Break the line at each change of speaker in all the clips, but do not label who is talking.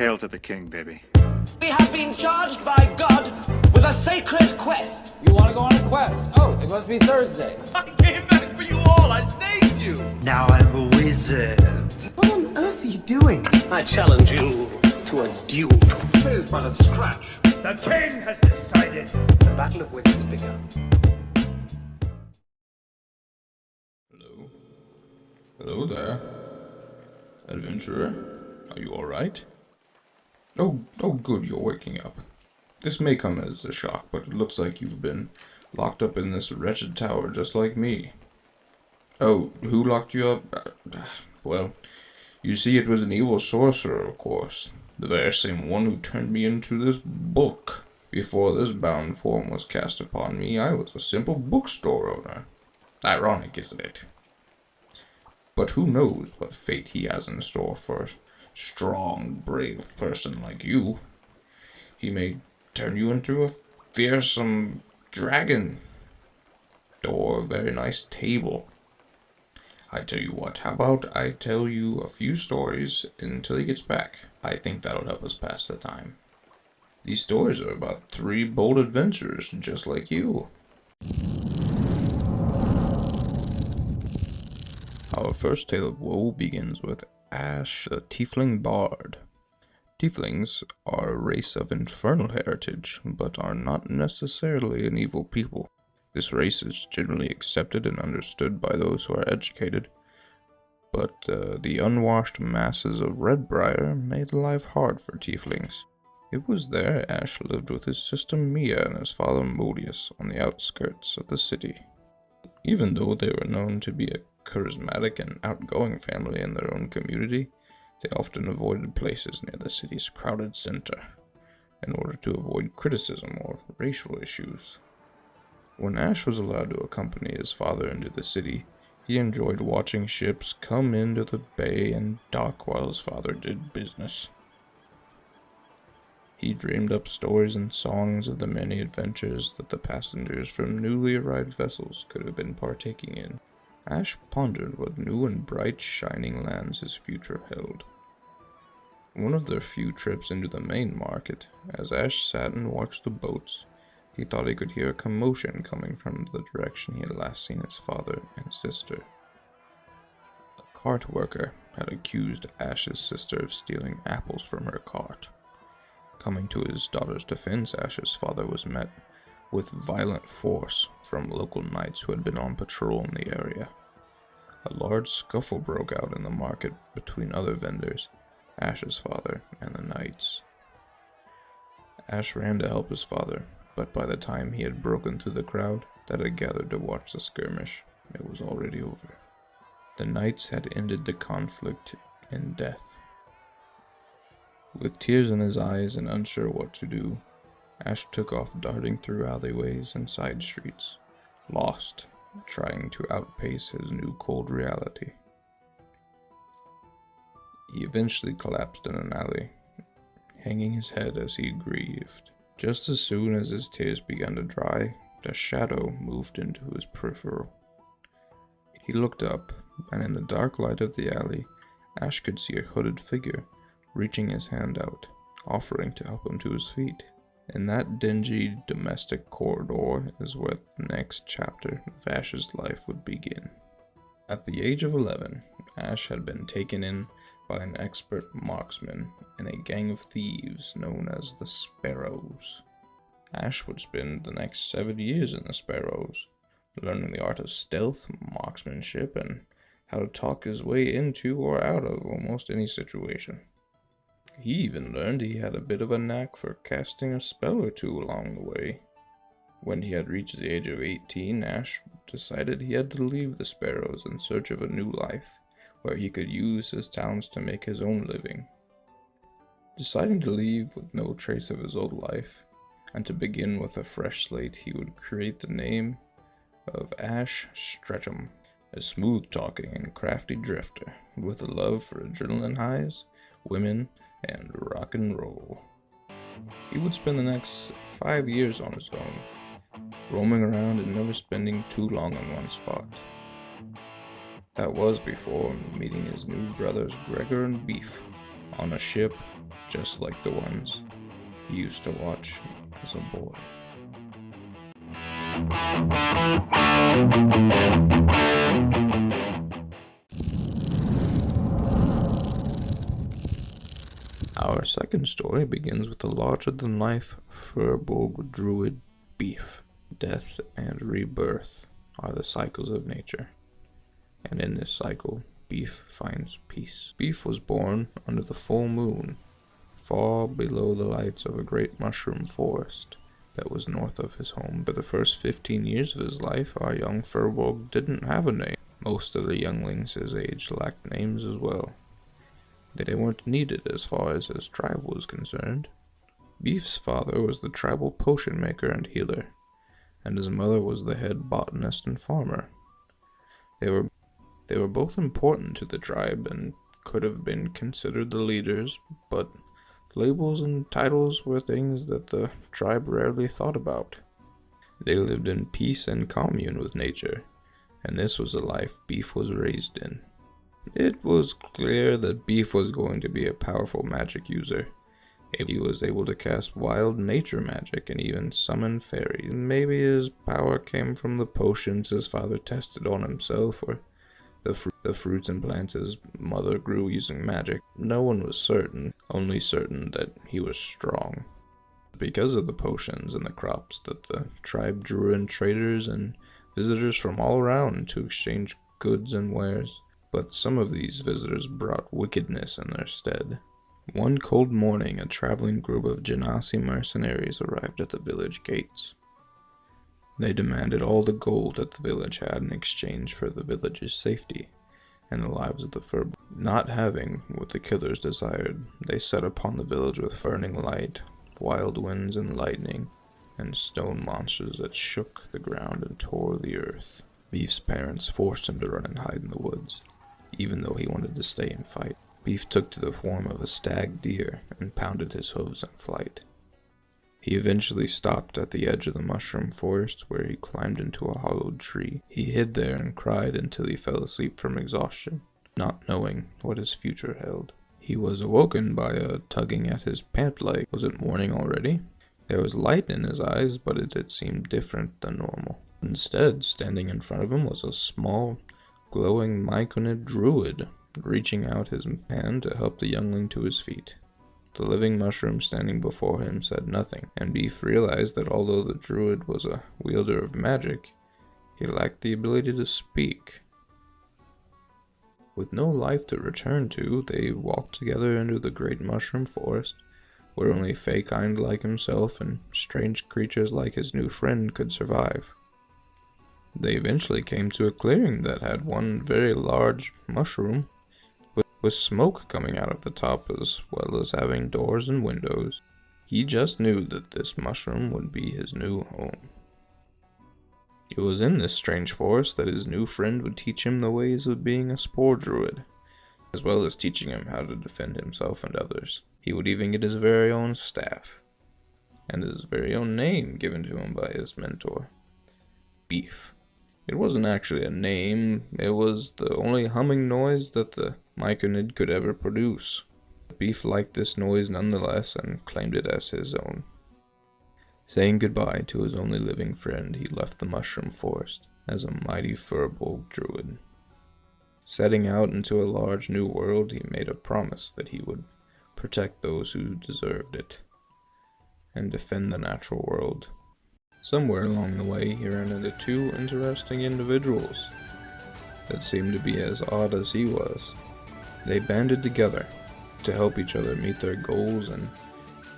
Hail to the king, baby.
We have been charged by God with a sacred quest.
You want to go on a quest? Oh, it must be Thursday.
I came back for you all. I saved you.
Now I'm a wizard.
What on earth are you doing?
I challenge you to a duel.
It is but a scratch.
The king has decided.
The battle of wits has begun.
Hello? Hello there. Adventurer? Are you alright? Oh, good, you're waking up. This may come as a shock, but it looks like you've been locked up in this wretched tower just like me. Oh, who locked you up? Well, you see, it was an evil sorcerer, of course. The very same one who turned me into this book. Before this bound form was cast upon me, I was a simple bookstore owner. Ironic, isn't it? But who knows what fate he has in store for a strong, brave person like you. He may turn you into a fearsome dragon. Or a very nice table. I tell you what, how about I tell you a few stories until he gets back? I think that'll help us pass the time. These stories are about 3 bold adventurers just like you. Our first tale of woe begins with Ash, the Tiefling Bard. Tieflings are a race of infernal heritage, but are not necessarily an evil people. This race is generally accepted and understood by those who are educated, but the unwashed masses of Redbriar made life hard for Tieflings. It was there Ash lived with his sister Mia and his father Modius on the outskirts of the city. Even though they were known to be a charismatic and outgoing family in their own community, they often avoided places near the city's crowded center in order to avoid criticism or racial issues. When Ash was allowed to accompany his father into the city, he enjoyed watching ships come into the bay and dock while his father did business. He dreamed up stories and songs of the many adventures that the passengers from newly arrived vessels could have been partaking in. Ash pondered what new and bright shining lands his future held. One of their few trips into the main market, as Ash sat and watched the boats, he thought he could hear a commotion coming from the direction he had last seen his father and sister. A cart worker had accused Ash's sister of stealing apples from her cart. Coming to his daughter's defense, Ash's father was met with violent force from local knights who had been on patrol in the area. A large scuffle broke out in the market between other vendors, Ash's father, and the knights. Ash ran to help his father, but by the time he had broken through the crowd that had gathered to watch the skirmish, it was already over. The knights had ended the conflict in death. With tears in his eyes and unsure what to do, Ash took off darting through alleyways and side streets, lost, trying to outpace his new cold reality. He eventually collapsed in an alley, hanging his head as he grieved. Just as soon as his tears began to dry, a shadow moved into his peripheral. He looked up, and in the dark light of the alley, Ash could see a hooded figure reaching his hand out, offering to help him to his feet. In that dingy domestic corridor is where the next chapter of Ash's life would begin. At the age of 11, Ash had been taken in by an expert marksman in a gang of thieves known as the Sparrows. Ash would spend the next 7 years in the Sparrows, learning the art of stealth, marksmanship, and how to talk his way into or out of almost any situation. He even learned he had a bit of a knack for casting a spell or two along the way. When he had reached the age of 18, Ash decided he had to leave the Sparrows in search of a new life, where he could use his talents to make his own living. Deciding to leave with no trace of his old life, and to begin with a fresh slate, he would create the name of Ash Stretchum, a smooth-talking and crafty drifter with a love for adrenaline highs, women, and rock and roll. He would spend the next 5 years on his own, roaming around and never spending too long in one spot. That was before meeting his new brothers Gregor and Beef, on a ship just like the ones he used to watch as a boy. Our second story begins with the larger-than-life Furbolg druid Beef. Death and rebirth are the cycles of nature, and in this cycle, Beef finds peace. Beef was born under the full moon, far below the lights of a great mushroom forest that was north of his home. For the first 15 years of his life, our young Furbolg didn't have a name. Most of the younglings his age lacked names as well. They weren't needed as far as his tribe was concerned. Beef's father was the tribal potion maker and healer, and his mother was the head botanist and farmer. They were both important to the tribe and could have been considered the leaders, but labels and titles were things that the tribe rarely thought about. They lived in peace and commune with nature, and this was the life Beef was raised in. It was clear that Beef was going to be a powerful magic user. He was able to cast wild nature magic and even summon fairies. Maybe his power came from the potions his father tested on himself, or the fruits and plants his mother grew using magic. No one was certain, only certain that he was strong. Because of the potions and the crops that the tribe drew in traders and visitors from all around to exchange goods and wares. But some of these visitors brought wickedness in their stead. One cold morning, a traveling group of Genasi mercenaries arrived at the village gates. They demanded all the gold that the village had in exchange for the village's safety and the lives of the Furbolg. Not having what the killers desired, they set upon the village with burning light, wild winds and lightning, and stone monsters that shook the ground and tore the earth. Beef's parents forced him to run and hide in the woods, even though he wanted to stay and fight. Beef took to the form of a stag deer and pounded his hooves in flight. He eventually stopped at the edge of the mushroom forest, where he climbed into a hollowed tree. He hid there and cried until he fell asleep from exhaustion, not knowing what his future held. He was awoken by a tugging at his pant leg. Was it morning already? There was light in his eyes, but it had seemed different than normal. Instead, standing in front of him was a small, glowing Myconid druid, reaching out his hand to help the youngling to his feet. The living mushroom standing before him said nothing, and Beef realized that although the druid was a wielder of magic, he lacked the ability to speak. With no life to return to, they walked together into the great mushroom forest, where only fey-kind like himself and strange creatures like his new friend could survive. They eventually came to a clearing that had one very large mushroom, with smoke coming out of the top as well as having doors and windows. He just knew that this mushroom would be his new home. It was in this strange forest that his new friend would teach him the ways of being a spore druid, as well as teaching him how to defend himself and others. He would even get his very own staff, and his very own name given to him by his mentor, Beef. It wasn't actually a name, it was the only humming noise that the Myconid could ever produce. Beef liked this noise nonetheless and claimed it as his own. Saying goodbye to his only living friend, he left the mushroom forest as a mighty Furbolg druid. Setting out into a large new world, he made a promise that he would protect those who deserved it and defend the natural world. Somewhere along the way, he ran into two interesting individuals that seemed to be as odd as he was. They banded together to help each other meet their goals and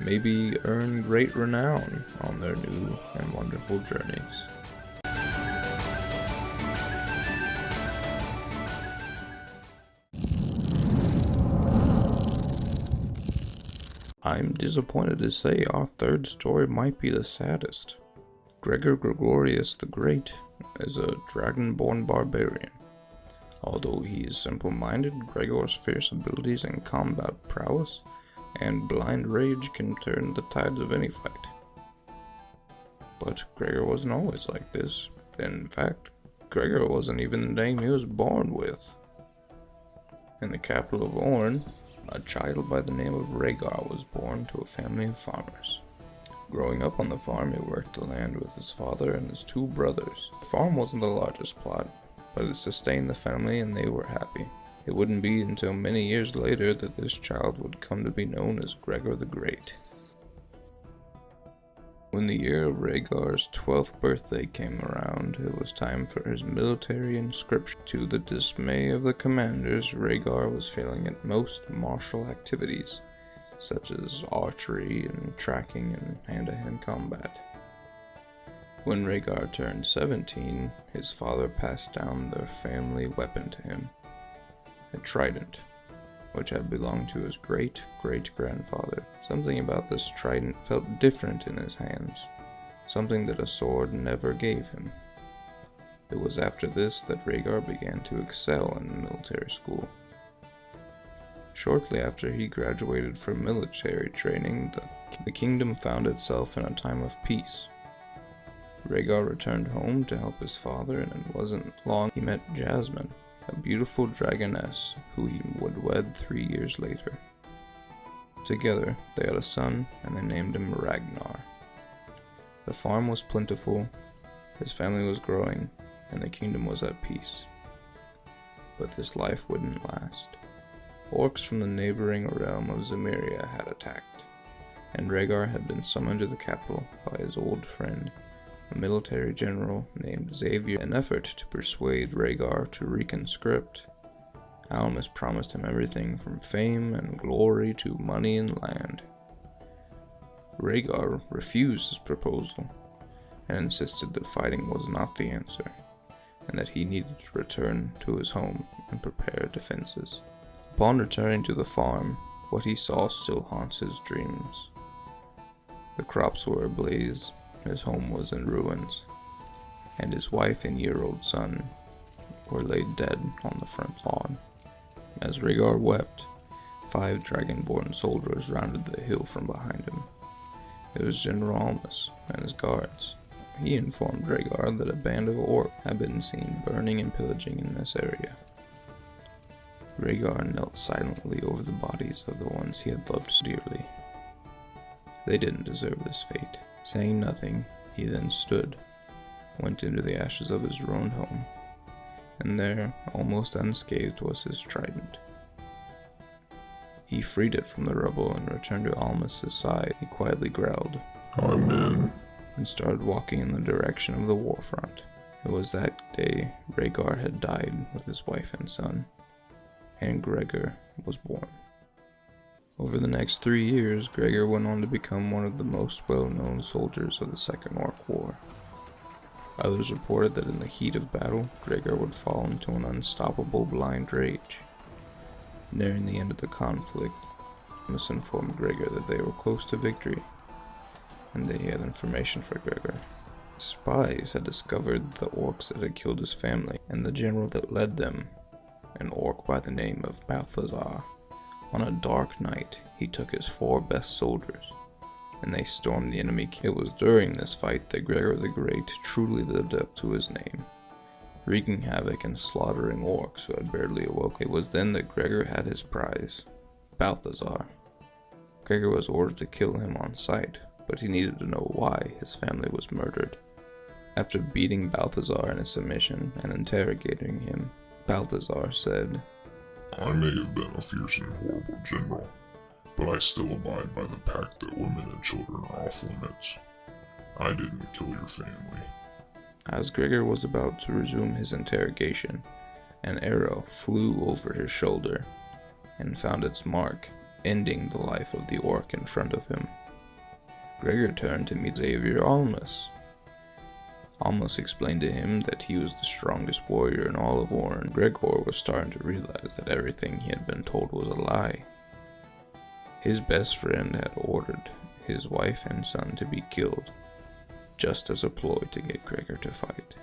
maybe earn great renown on their new and wonderful journeys. I'm disappointed to say our third story might be the saddest. Gregor Gregorius the Great is a dragon-born barbarian. Although he is simple-minded, Gregor's fierce abilities and combat prowess and blind rage can turn the tides of any fight. But Gregor wasn't always like this. In fact, Gregor wasn't even the name he was born with. In the capital of Orn, A child by the name of Rhaegar was born to a family of farmers. Growing up on the farm, he worked the land with his father and his two brothers. The farm wasn't the largest plot, but it sustained the family and they were happy. It wouldn't be until many years later that this child would come to be known as Gregor the Great. When the year of Rhaegar's 12th birthday came around, it was time for his military inscription. To the dismay of the commanders, Rhaegar was failing at most martial activities, such as archery and tracking and hand-to-hand combat. When Rhaegar turned 17, his father passed down the family weapon to him, a trident, which had belonged to his great-great-grandfather. Something about this trident felt different in his hands, something that a sword never gave him. It was after this that Rhaegar began to excel in military school. Shortly after he graduated from military training, the kingdom found itself in a time of peace. Rhaegar returned home to help his father, and it wasn't long he met Jasmine, a beautiful dragoness who he would wed 3 years later. Together, they had a son, and they named him Ragnar. The farm was plentiful, his family was growing, and the kingdom was at peace. But this life wouldn't last. Orcs from the neighboring realm of Zemiria had attacked, and Rhaegar had been summoned to the capital by his old friend, a military general named Xavier. In an effort to persuade Rhaegar to reconscript, Almas promised him everything from fame and glory to money and land. Rhaegar refused his proposal and insisted that fighting was not the answer, and that he needed to return to his home and prepare defenses. Upon returning to the farm, what he saw still haunts his dreams. The crops were ablaze, his home was in ruins, and his wife and year-old son were laid dead on the front lawn. As Rhaegar wept, 5 dragonborn soldiers rounded the hill from behind him. It was General Almas and his guards. He informed Rhaegar that a band of orcs had been seen burning and pillaging in this area. Rhaegar knelt silently over the bodies of the ones he had loved dearly. They didn't deserve this fate. Saying nothing, he then stood, went into the ashes of his ruined home, and there, almost unscathed, was his trident. He freed it from the rubble and returned to Almas's side. He quietly growled,
"I'm in,"
and started walking in the direction of the warfront. It was that day Rhaegar had died with his wife and son, and Gregor was born. Over the next 3 years, Gregor went on to become one of the most well-known soldiers of the Second Orc War. Others reported that in the heat of battle, Gregor would fall into an unstoppable blind rage. Nearing the end of the conflict, Almas informed Gregor that they were close to victory, and that he had information for Gregor. Spies had discovered the orcs that had killed his family, and the general that led them, an orc by the name of Balthazar. On a dark night, he took his 4 best soldiers, and they stormed the enemy camp. It was during this fight that Gregor the Great truly lived up to his name, wreaking havoc and slaughtering orcs who had barely awoken. It was then that Gregor had his prize, Balthazar. Gregor was ordered to kill him on sight, but he needed to know why his family was murdered. After beating Balthazar into submission and interrogating him, Balthazar said,
"I may have been a fierce and horrible general, but I still abide by the pact that women and children are off limits. I didn't kill your family."
As Gregor was about to resume his interrogation, an arrow flew over his shoulder and found its mark, ending the life of the orc in front of him. Gregor turned to meet Xavier Almas. Almas explained to him that he was the strongest warrior in all of Orin. Gregor was starting to realize that everything he had been told was a lie. His best friend had ordered his wife and son to be killed, just as a ploy to get Gregor to fight.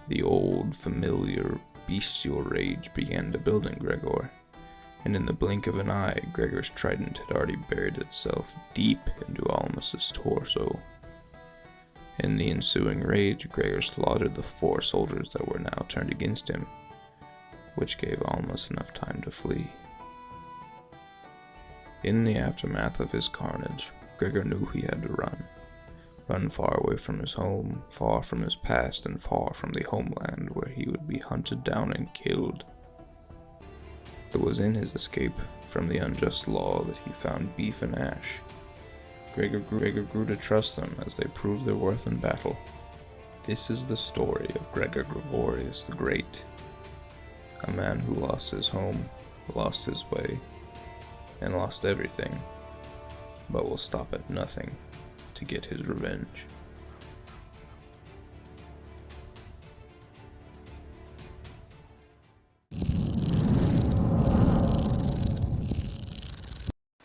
The old, familiar, bestial rage began to build in Gregor, and in the blink of an eye, Gregor's trident had already buried itself deep into Almas's torso. In the ensuing rage, Gregor slaughtered the 4 soldiers that were now turned against him, which gave Almas enough time to flee. In the aftermath of his carnage, Gregor knew he had to run. Run far away from his home, far from his past, and far from the homeland where he would be hunted down and killed. It was in his escape from the unjust law that he found Beef and Ash. Gregor grew to trust them as they proved their worth in battle. This is the story of Gregor Gregorius the Great, a man who lost his home, lost his way, and lost everything, but will stop at nothing to get his revenge.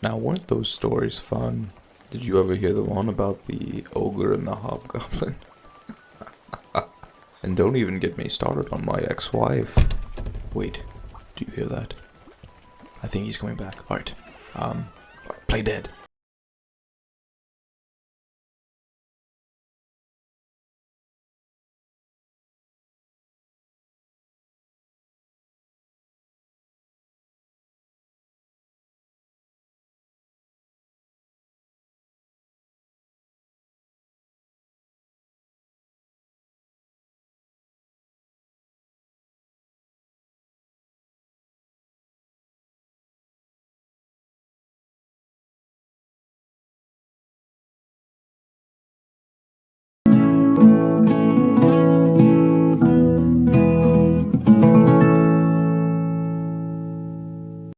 Now, weren't those stories fun? Did you ever hear the one about the ogre and the hobgoblin? And don't even get me started on my ex-wife. Wait, do you hear that? I think he's coming back. Alright, play dead.